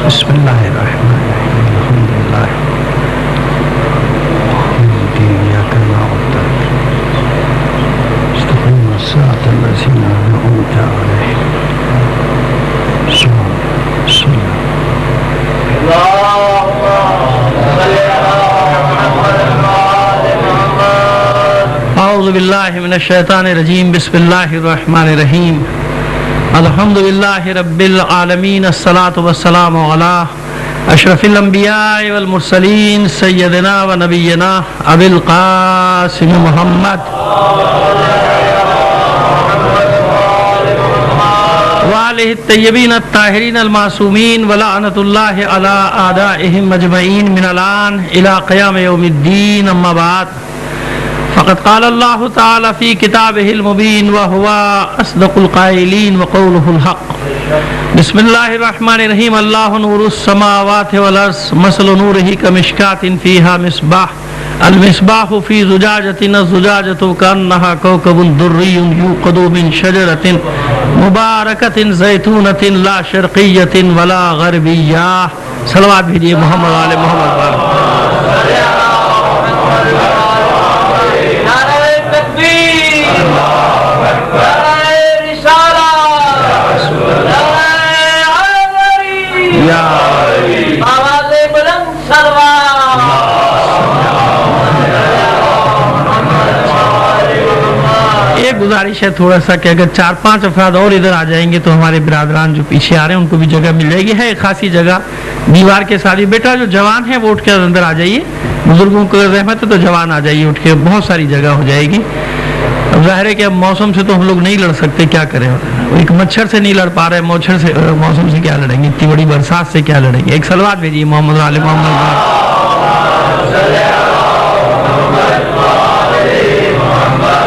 بسم اللہ الرحمن الرحیم الحمد للہ إياك نعبد استقم الصراط الذين أنعمت عليهم صل أعوذ بالله من الشيطان الرجيم بسم الله الرحمن الرحيم الحمد لله رب العالمين الصلاة والسلام على أشرف الأنبياء والمرسلين سيدنا ونبينا أبي القاسم محمد وآله الطيبين الطاهرين المعصومين ولعنة الله على أعدائهم أجمعين من الآن إلى قيام يوم الدين أما بعد فقد قال الله تعالى في كتابه المبين وهو أصدق القائلين وقوله الحق بسم الله الرحمن الرحيم الله نور السماوات والأرض مثل نوره كمشكاة فيها مصباح المصباح في زجاجة الزجاجة كأنها كوكب دري يوقد من شجرة مباركة زيتونة لا شرقية ولا غربية صلوات بھیجیے محمد وعلى محمد ایک گزارش ہے تھوڑا سا کہ اگر 4-5 افراد اور ادھر آ جائیں گے تو ہمارے برادران جو پیچھے آ رہے ہیں ان کو بھی جگہ مل جائے گی. ہے ایک خاصی جگہ دیوار کے ساتھ. بیٹا جو جوان ہے وہ اٹھ کے اندر آ جائیے. بزرگوں کو رحمت ہے تو جوان آ جائیے اٹھ کے. بہت ساری جگہ ہو جائے گی. اب ظاہر ہے کہ اب موسم سے تو ہم لوگ نہیں لڑ سکتے, کیا کریں. ایک مچھر سے نہیں لڑ پا رہے, موسم سے کیا لڑیں گے, اتنی بڑی برسات سے کیا لڑیں گے. ایک صلوات بھیجیے محمد علی محمد.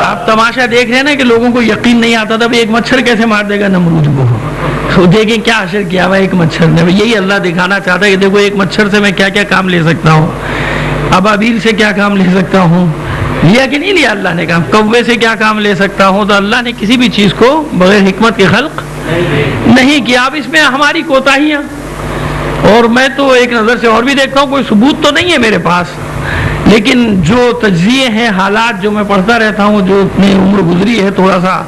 آپ تماشا دیکھ رہے ہیں نا کہ لوگوں کو یقین نہیں آتا تھا ایک مچھر کیسے مار دے گا نمرود کو. دیکھیں کیا حشر کیا ہوا ایک مچھر نے. یہی اللہ دکھانا چاہتا ہے کہ دیکھو ایک مچھر سے میں کیا کیا کام لے سکتا ہوں, ابابیل سے کیا کام لے سکتا ہوں. لیا کہ نہیں لیا اللہ نے کام. کوے سے کیا کام لے سکتا ہوں. تو اللہ نے کسی بھی چیز کو بغیر حکمت کے خلق نہیں کیا. اب اس میں ہماری کوتاہیاں, اور میں تو ایک نظر سے اور بھی دیکھتا ہوں, کوئی ثبوت تو نہیں ہے میرے پاس, لیکن جو تجزیے ہیں, حالات جو میں پڑھتا رہتا ہوں, جو اپنی عمر گزری ہے تھوڑا سا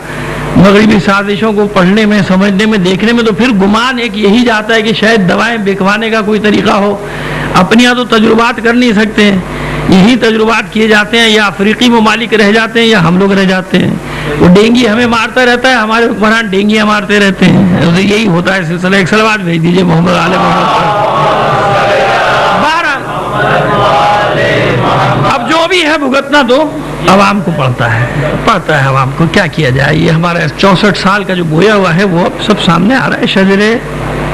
مغربی سازشوں کو پڑھنے میں, سمجھنے میں, دیکھنے میں, تو پھر گمان ایک یہی جاتا ہے کہ شاید دوائیں بکوانے کا کوئی طریقہ ہو. اپنے یہاں تو تجربات کر نہیں سکتے ہیں, یہی تجربات کیے جاتے ہیں. یا افریقی ممالک رہ جاتے ہیں یا ہم لوگ رہ جاتے ہیں. وہ ڈینگی ہمیں مارتا رہتا ہے, ہمارے حکمران ڈینگیاں مارتے رہتے ہیں. یہی ہوتا ہے سلسلہ. ایک صلوات بھیج دیجیے محمد علی محمد. اب جو بھی ہے بھگتنا تو عوام کو پڑتا ہے عوام کو. کیا کیا جائے. یہ ہمارا 64 سال کا جو بویا ہوا ہے وہ اب سب سامنے آ رہا ہے. شجر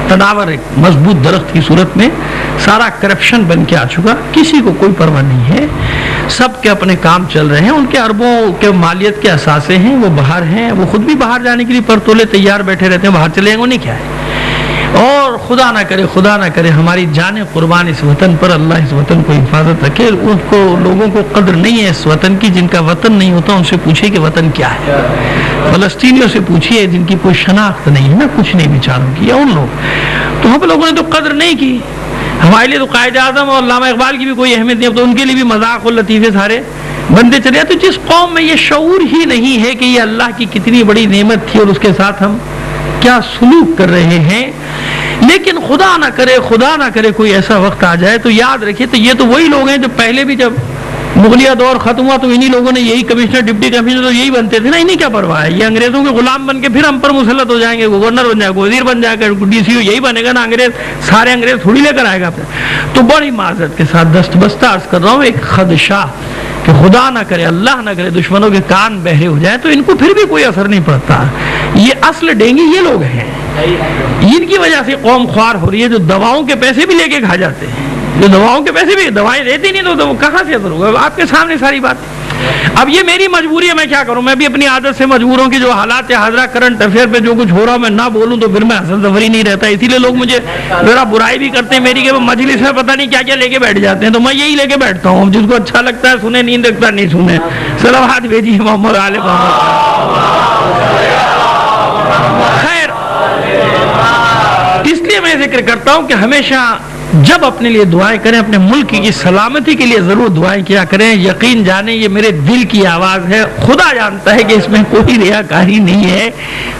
تداور, ایک مضبوط درخت کی صورت میں سارا کرپشن بن کے آ چکا. کسی کو کوئی پرواہ نہیں ہے. سب کے اپنے کام چل رہے ہیں. ان کے اربوں کے مالیت کے اثاثے ہیں, وہ باہر ہیں. وہ خود بھی باہر جانے کے لیے پرتولے تیار بیٹھے رہتے ہیں. باہر چلے جائیں گے, انہیں کیا ہے. اور خدا نہ کرے ہماری جانیں قربان اس وطن پر. اللہ اس وطن کو حفاظت رکھے. ان کو لوگوں کو قدر نہیں ہے اس وطن کی. جن کا وطن نہیں ہوتا ان سے پوچھیے کہ وطن کیا ہے. فلسطینیوں سے پوچھیے جن کی کوئی شناخت نہیں ہے نا, کچھ نہیں بیچاروں کی. ان لوگ تو ہم لوگوں نے تو قدر نہیں کی. ہمارے لیے تو قائد اعظم اور علامہ اقبال کی بھی کوئی اہمیت نہیں. اب تو ان کے لیے بھی مذاق اور لطیفے سارے بندے چلے. تو جس قوم میں یہ شعور ہی نہیں ہے کہ یہ اللہ کی کتنی بڑی نعمت تھی اور اس کے ساتھ ہم کیا سلوک کر رہے ہیں. لیکن خدا نہ کرے کوئی ایسا وقت آ جائے تو یاد رکھیے, تو یہ تو وہی لوگ ہیں جو پہلے بھی جب مغلیہ دور ختم ہوا تو انہی لوگوں نے یہی کمشنر, ڈپٹی کمشنر تو یہی بنتے تھے نا. انہیں کیا پرواہ ہے. یہ انگریزوں کے غلام بن کے پھر ہم پر مسلط ہو جائیں گے. گورنر بن جائے گا, وزیر بن جائے گا, ڈی سی او یہی بنے گا نا. سارے انگریز تھوڑی لے کر آئے گا. تو بڑی معذرت کے ساتھ دستبستہ عرض کر رہا ہوں, ایک خدشہ کہ خدا نہ کرے, اللہ نہ کرے دشمنوں کے کان بہرے ہو جائیں تو ان کو پھر بھی کوئی اثر نہیں پڑتا. یہ اصل ڈینگی یہ لوگ ہیں. ان کی وجہ سے قوم خوار ہو رہی ہے, جو دواؤں کے پیسے بھی لے کے کھا جاتے ہیں. جو دواؤں کے پیسے بھی, دوائیں دیتی نہیں تو کہاں سے اثر ہوگا. آپ کے سامنے ساری بات. اب یہ میری مجبوری ہے, میں کیا کروں. میں بھی اپنی عادت سے مجبور ہوں کہ جو حالات حاضرہ کرنٹ افیئر پہ جو کچھ ہو رہا میں نہ بولوں تو پھر میں حسن ظفری نہیں رہتا. اسی لیے لوگ مجھے میرا برائی بھی کرتے ہیں میری, کہ مجلس میں پتہ نہیں کیا کیا لے کے بیٹھ جاتے ہیں. تو میں یہی لے کے بیٹھتا ہوں, جس کو اچھا لگتا ہے سنے, نیند لگتا نہیں سنے. صلوات بھیجیے محمد علی محمد. خیر, اس لیے میں ذکر کرتا ہوں کہ ہمیشہ جب اپنے لیے دعائیں کریں اپنے ملک کی سلامتی کے لیے ضرور دعائیں کیا کریں. یقین جانیں یہ میرے دل کی آواز ہے, خدا جانتا ہے کہ اس میں کوئی ریاکاری نہیں ہے.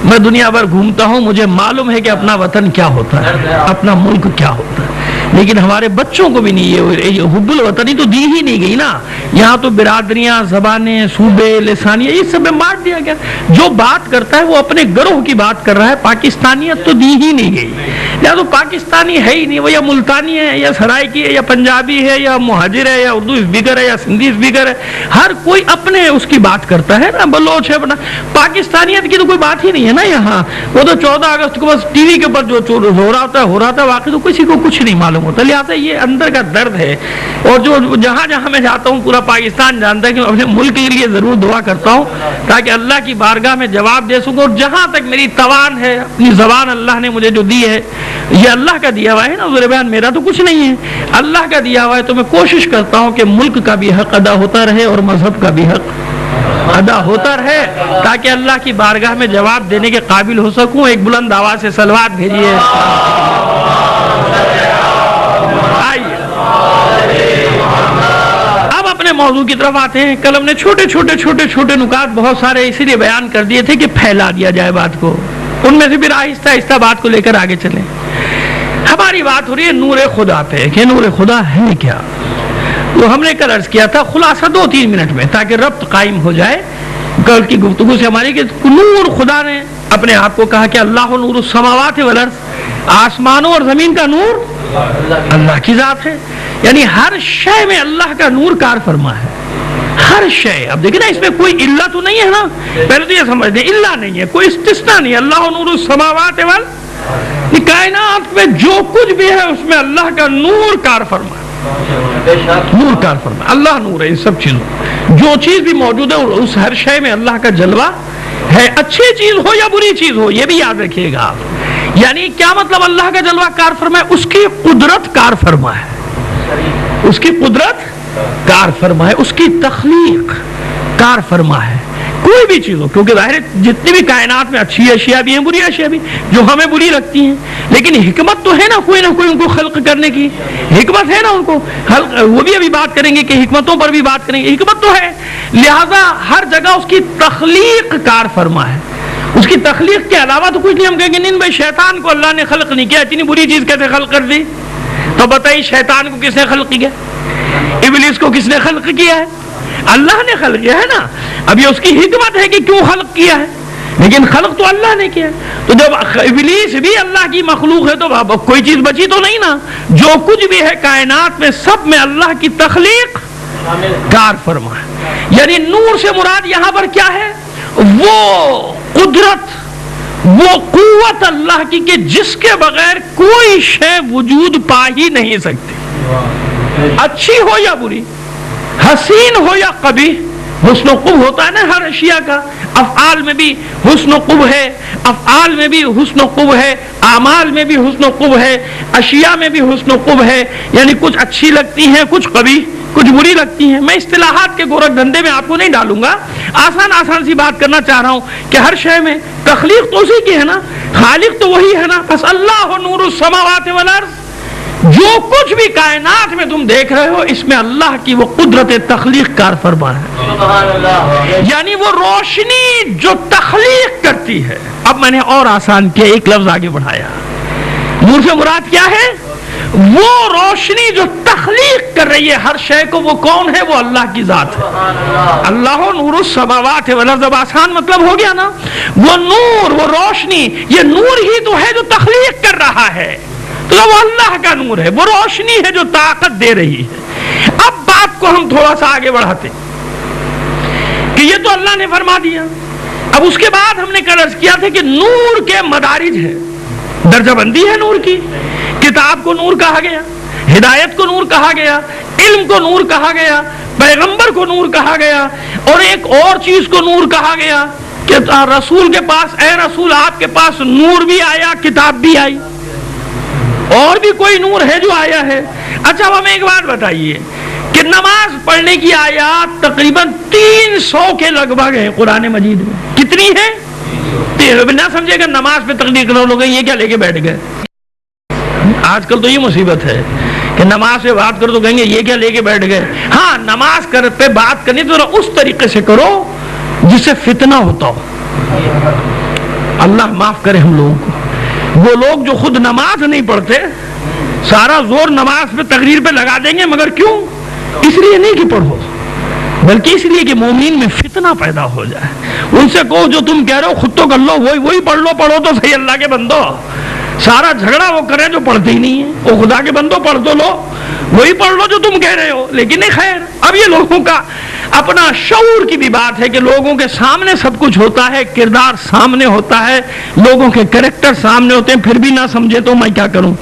میں دنیا بھر گھومتا ہوں, مجھے معلوم ہے کہ اپنا وطن کیا ہوتا ہے, اپنا ملک کیا ہوتا ہے, لیکن ہمارے بچوں کو بھی نہیں, یہ حب الوطنی تو دی ہی نہیں گئی نا. یہاں تو برادریاں, زبانیں, صوبے, لسانیاں, یہ سب میں بانٹ دیا گیا. جو بات کرتا ہے وہ اپنے گروہ کی بات کر رہا ہے, پاکستانیت تو دی ہی نہیں گئی. یا تو پاکستانی ہے ہی نہیں, وہ یا ملتانی ہے یا سرائکی ہے یا پنجابی ہے یا مہاجر ہے یا اردو اسپیکر ہے یا سندھی اسپیکر ہے. ہر کوئی اپنے اس کی بات کرتا ہے نا, بلوچ ہے اپنا. پاکستانیت کی تو کوئی بات ہی نہیں ہے نا یہاں. وہ تو 14 اگست کو بس ٹی وی کے اوپر جو ہو رہا تھا واقعی تو کسی کو کچھ نہیں معلوم ہوتا. لہٰذا یہ اندر کا درد ہے, اور جو جہاں جہاں میں جاتا ہوں پورا پاکستان جانتا ہے کہ اپنے ملک کے لیے ضرور دعا کرتا ہوں تاکہ اللہ کی بارگاہ میں جواب دے سکوں. اور جہاں تک میری توان ہے, اپنی زبان اللہ نے مجھے جو دی ہے, یہ اللہ کا دیا ہوا ہے نا حضور بیان, میرا تو کچھ نہیں ہے, اللہ کا دیا ہوا ہے. تو میں کوشش کرتا ہوں کہ ملک کا بھی حق ادا ہوتا رہے اور مذہب کا بھی حق ادا ہوتا رہے تاکہ اللہ کی بارگاہ میں جواب دینے کے قابل ہو سکوں. ایک بلند آواز سے صلوات بھیجیے. اب اپنے موضوع کی طرف آتے ہیں. کل ہم نے چھوٹے چھوٹے نکات بہت سارے اسی لیے بیان کر دیے تھے کہ پھیلا دیا جائے بات کو, ان میں سے پھر آہستہ آہستہ بات کو لے کر آگے چلیں. ہماری بات ہو رہی ہے نور خدا پہ کہ نور خدا ہے کیا. تو ہم نے کل عرض کیا تھا خلاصہ 2-3 منٹ میں تاکہ ربط قائم ہو جائے کل کی گفتگو سے ہماری, کہ نور خدا نے اپنے آپ کو کہا کہ اللہ نور السماوات والارض, آسمانوں اور زمین کا نور اللہ کی ذات ہے. یعنی ہر شے میں اللہ کا نور کار فرما ہے, ہر شے. اب دیکھیں نا اس میں کوئی اللہ تو نہیں ہے نا, پہلے تو یہ سمجھ دیں اللہ نہیں ہے, کوئی استثناء نہیں. اللہ نور السماوات والارض, کائنات میں جو کچھ بھی ہے اس میں اللہ کا نور کار فرما ہے, نور کار فرما. اللہ نور ہے ان سب چیزوں, جو چیز بھی موجود ہے اس ہر شے میں اللہ کا جلوہ ہے, اچھی چیز ہو یا بری چیز ہو, یہ بھی یاد رکھیے گا آپ. یعنی کیا مطلب اللہ کا جلوہ کار فرما ہے, اس کی قدرت کار فرما ہے, اس کی قدرت کار فرما ہے, اس کی تخلیق کار فرما ہے. کوئی بھی چیز ہو, کیونکہ ظاہر جتنی بھی کائنات میں اچھی اشیاء بھی ہیں بری اشیاء بھی جو ہمیں بری لگتی ہیں, لیکن حکمت تو ہے نا کوئی نہ کوئی ان کو خلق کرنے کی حکمت ہے نا ان کو خلق. وہ بھی ابھی بات کریں گے کہ حکمتوں پر بھی بات کریں گے, حکمت تو ہے. لہذا ہر جگہ اس کی تخلیق کار فرما ہے. اس کی تخلیق کے علاوہ تو کچھ نہیں. ہم کہیں گے نہیں بھائی شیطان کو اللہ نے خلق نہیں کیا, اتنی بری چیز کیسے خلق کر دی؟ تو بتائیے شیطان کو کس نے خلق کیا, ابلیس کو کس نے خلق کیا ہے؟ اللہ نے خلق کیا ہے نا. اب یہ اس کی حکمت ہے کہ کیوں خلق کیا ہے, لیکن خلق تو اللہ نے کیا. تو جب ابلیس بھی اللہ کی مخلوق ہے تو کوئی چیز بچی تو نہیں نا. جو کچھ بھی ہے کائنات میں سب میں اللہ کی تخلیق کار فرما ہے. یعنی نور سے مراد یہاں پر کیا ہے, وہ قدرت, وہ قوت اللہ کی کہ جس کے بغیر کوئی شے وجود پا ہی نہیں سکتی, اچھی ہو یا بری, حسین ہو یا قبیح. حسن و قبح ہوتا ہے نا ہر اشیاء کا, افعال میں بھی حسن و قبح ہے, افعال میں بھی حسن و قبح ہے, اعمال میں بھی حسن و قبح ہے, اشیاء میں بھی حسن و قبح ہے. یعنی کچھ اچھی لگتی ہیں, کچھ قبیح, کچھ بری لگتی ہیں. میں اصطلاحات کے گورکھ دھندے میں آپ کو نہیں ڈالوں گا, آسان سی بات کرنا چاہ رہا ہوں کہ ہر شے میں تخلیق تو اسی کی ہے نا, خالق تو وہی ہے نا. بس اللہ نور السماوات والارض, جو کچھ بھی کائنات میں تم دیکھ رہے ہو اس میں اللہ کی وہ قدرت تخلیق کار فرما ہے. یعنی وہ روشنی جو تخلیق کرتی ہے. اب میں نے اور آسان کیا, ایک لفظ آگے بڑھایا. نور سے مراد کیا ہے, وہ روشنی جو تخلیق کر رہی ہے ہر شے کو, وہ کون ہے, وہ اللہ کی ذات ہے. اللہ نور السماوات والارض, اب آسان مطلب ہو گیا نا. وہ نور, وہ روشنی, یہ نور ہی تو ہے جو تخلیق کر رہا ہے, تو وہ اللہ کا نور ہے, وہ روشنی ہے جو طاقت دے رہی ہے. اب بات کو ہم تھوڑا سا آگے بڑھاتے کہ یہ تو اللہ نے فرما دیا. اب اس کے بعد ہم نے عرض کیا تھا کہ نور کے مدارج ہے, درجہ بندی ہے نور کی. کتاب کو نور کہا گیا, ہدایت کو نور کہا گیا, علم کو نور کہا گیا, پیغمبر کو نور کہا گیا, اور ایک اور چیز کو نور کہا گیا کہ رسول کے پاس, اے رسول آپ کے پاس نور بھی آیا, کتاب بھی آئی, اور بھی کوئی نور ہے جو آیا ہے. اچھا اب ہمیں ایک بات بتائیے کہ نماز پڑھنے کی آیات تقریباً 300 کے لگ بھگ ہیں قرآن مجید میں. کتنی ہے؟ نہ سمجھے گا نماز پہ تقریر کرو لوگ یہ کیا لے کے بیٹھ گئے. آج کل تو یہ مصیبت ہے کہ نماز پہ بات کرو تو کہیں گے یہ کیا لے کے بیٹھ گئے. ہاں نماز پہ بات کرنی تو اس طریقے سے کرو جس سے فتنہ ہوتا ہو. اللہ معاف کرے ہم لوگوں کو. وہ لوگ جو خود نماز نہیں پڑھتے سارا زور نماز پہ تقریر پہ لگا دیں گے, مگر کیوں؟ اس لیے نہیں کہ پڑھو, بلکہ اس لیے کہ مومن میں فتنہ پیدا ہو جائے. ان سے کہو جو تم کہہ رہے ہو خود تو کر لو, وہی پڑھو تو صحیح اللہ کے بندو. سارا جھگڑا وہ کریں جو پڑھتے ہی نہیں ہیں. وہ خدا کے بندو پڑھ تو لو, وہی پڑھ لو جو تم کہہ رہے ہو. لیکن نہیں خیر, اب یہ لوگوں کا اپنا شعور کی بھی بات ہے کہ لوگوں کے سامنے سب کچھ ہوتا ہے, کردار سامنے ہوتا ہے, لوگوں کے کریکٹر سامنے ہوتے ہیں, پھر بھی نہ سمجھے تو میں کیا کروں.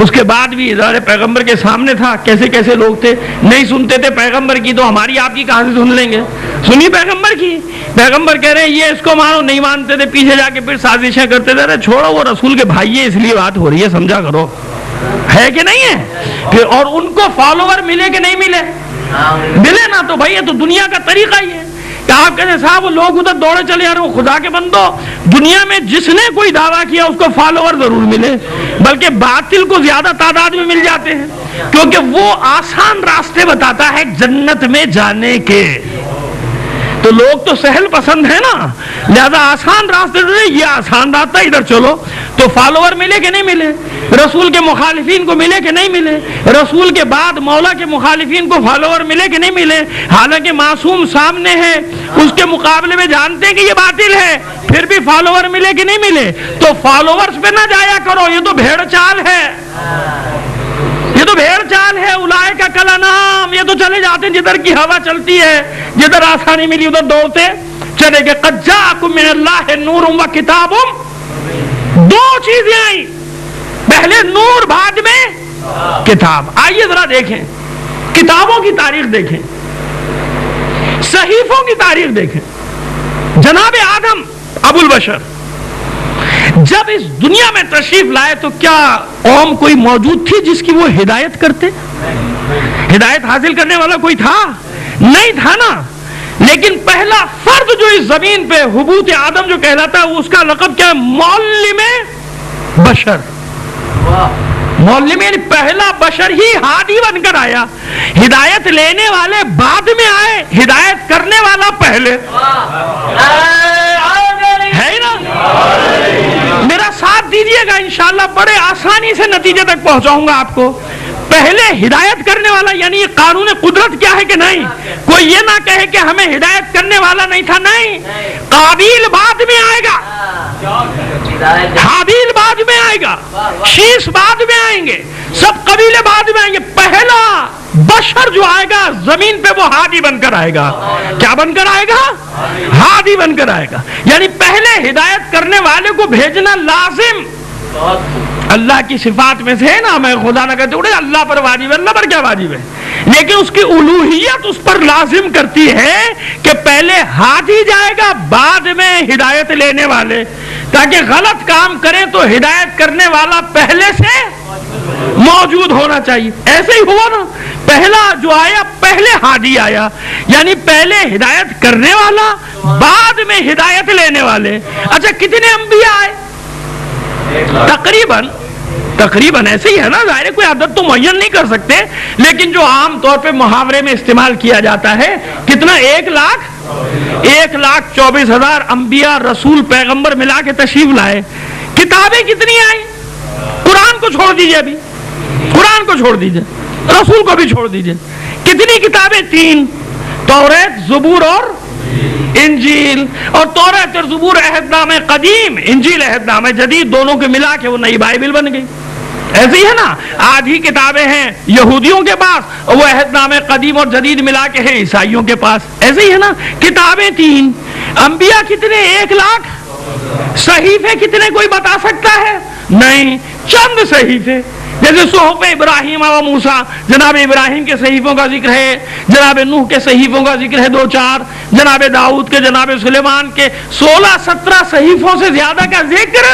اس کے بعد بھی ادارے پیغمبر کے سامنے تھا, کیسے کیسے لوگ تھے, نہیں سنتے تھے پیغمبر کی, تو ہماری آپ کی کہاں سے سن لیں گے. سنی پیغمبر کی, پیغمبر کہہ رہے ہیں یہ اس کو مانو, نہیں مانتے تھے, پیچھے جا کے پھر سازشیں کرتے تھے. ارے چھوڑو, وہ رسول کے بھائی ہے اس لیے بات ہو رہی ہے, سمجھا کرو. ہے کہ نہیں ہے؟ پھر اور ان کو فالوور ملے کہ نہیں ملے, ملے نا. تو بھائی یہ تو دنیا کا طریقہ ہی ہے کہ آپ کہتے ہیں صاحب وہ لوگ ادھر دوڑے چلے جا رہے ہو. خدا کے بندو, دنیا میں جس نے کوئی دعویٰ کیا اس کو فالوور ضرور ملے, بلکہ باطل کو زیادہ تعداد میں مل جاتے ہیں, کیونکہ وہ آسان راستے بتاتا ہے جنت میں جانے کے. تو لوگ تو سہل پسند ہے نا, لہذا آسان راستے, یہ آسان راستہ ادھر چلو. تو فالوور ملے کہ نہیں ملے, رسول کے مخالفین کو ملے کہ نہیں ملے, رسول کے بعد مولا کے مخالفین کو فالوور ملے کہ نہیں ملے. حالانکہ معصوم سامنے ہے, اس کے مقابلے میں جانتے ہیں کہ یہ باطل ہے, پھر بھی فالوور ملے کہ نہیں ملے. تو فالوورز پہ نہ جایا کرو, یہ تو بھیڑ چال ہے, یہ تو بھیڑ چال ہے. اولئک کالانعام, یہ تو چلے جاتے ہیں جدھر کی ہوا چلتی ہے, جدھر آسانی ملی ادھر دوڑتے چلے گئے. قد جاءکم من اللہ نور و کتاب, دو چیزیں آئیں, پہلے نور بعد میں کتاب. آئیے ذرا دیکھیں, کتابوں کی تاریخ دیکھیں, صحیفوں کی تاریخ دیکھیں. جناب آدم ابو البشر جب اس دنیا میں تشریف لائے تو کیا قوم کوئی موجود تھی جس کی وہ ہدایت کرتے؟ ہدایت حاصل کرنے والا کوئی تھا؟ نہیں تھا نا. لیکن پہلا فرد جو اس زمین پہ حبوط آدم جو کہلاتا ہے, اس کا لقب کیا ہے؟ معلم بشر. معلم یعنی پہلا بشر ہی ہادی بن کر آیا. ہدایت لینے والے بعد میں آئے, ہدایت کرنے والا پہلے. ہے نا؟ میرا ساتھ دیجیے گا, انشاءاللہ بڑے آسانی سے نتیجے تک پہنچاؤں گا آپ کو. پہلے ہدایت کرنے والا, یعنی یہ قانون قدرت کیا ہے کہ نہیں, کوئی یہ نہ کہے کہ ہمیں ہدایت کرنے والا نہیں تھا. نہیں, قابیل بعد میں آئے گا, حابیل بعد میں آئے گا, شیش بعد میں آئیں گے, سب قبیلے بعد میں آئیں گے. پہلا بشر جو آئے گا زمین پہ وہ ہادی بن کر آئے گا. کیا بن کر آئے گا؟ ہادی بن کر آئے گا. یعنی پہلے ہدایت کرنے والے کو بھیجنا لازم. اللہ کی صفات میں سے ہے نا, میں خدا نہ کہتے اڑے اللہ پر واجب ہے, اللہ پر کیا واجب ہے, لیکن اس کی الوہیت اس پر لازم کرتی ہے کہ پہلے ہادی جائے گا بعد میں ہدایت لینے والے, تاکہ غلط کام کریں تو ہدایت کرنے والا پہلے سے موجود ہونا چاہیے. ایسے ہی ہوا نا, پہلا جو آیا پہلے ہادی آیا, یعنی پہلے ہدایت کرنے والا بعد میں ہدایت لینے والے. اچھا کتنے انبیاء آئے؟ تقریباً ایسے ہی ہے نا, ظاہر کوئی عدد تو معین نہیں کر سکتے, لیکن جو عام طور پہ محاورے میں استعمال کیا جاتا ہے, کتنا, 1,24,000 انبیاء رسول پیغمبر ملا کے تشریف لائے. کتابیں کتنی آئیں؟ قرآن کو چھوڑ دیجئے, ابھی قرآن کو چھوڑ دیجئے, رسول کو بھی چھوڑ دیجئے. کتنی کتابیں؟ 3, توریت, زبور اور انجیل. اور توریت اور زبور عہد نامہ قدیم, انجیل عہد نامہ جدید, دونوں کے ملا کے وہ نئی بائبل بن گئی. ایسے ہی ہے نا, آدھی کتابیں ہیں یہودیوں کے پاس, اور وہ عہد نامہ قدیم اور جدید ملا کے ہیں عیسائیوں کے پاس. ایسے ہی ہے نا, کتابیں 3, انبیاء کتنے؟ 1,00,000. صحیفے کتنے کوئی بتا سکتا ہے؟ نہیں, چند صحیفے. جیسے صحف ابراہیم و موسیٰ, جناب ابراہیم کے صحیفوں کا ذکر ہے, جناب نوح کے صحیفوں کا ذکر ہے 2-4, جناب داؤد کے, جناب سلیمان کے, 16-17 صحیفوں سے زیادہ کا ذکر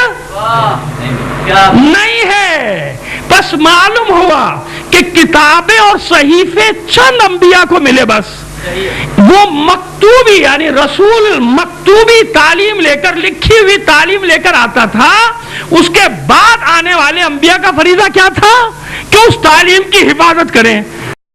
نہیں ہے. بس معلوم ہوا کہ کتابیں اور صحیفے چند انبیاء کو ملے بس. وہ مکتوبی یعنی رسول مکتوبی تعلیم لے کر، لکھی ہوئی تعلیم لے کر آتا تھا، اس کے بعد آنے والے انبیاء کا فریضہ کیا تھا کہ اس تعلیم کی حفاظت کریں.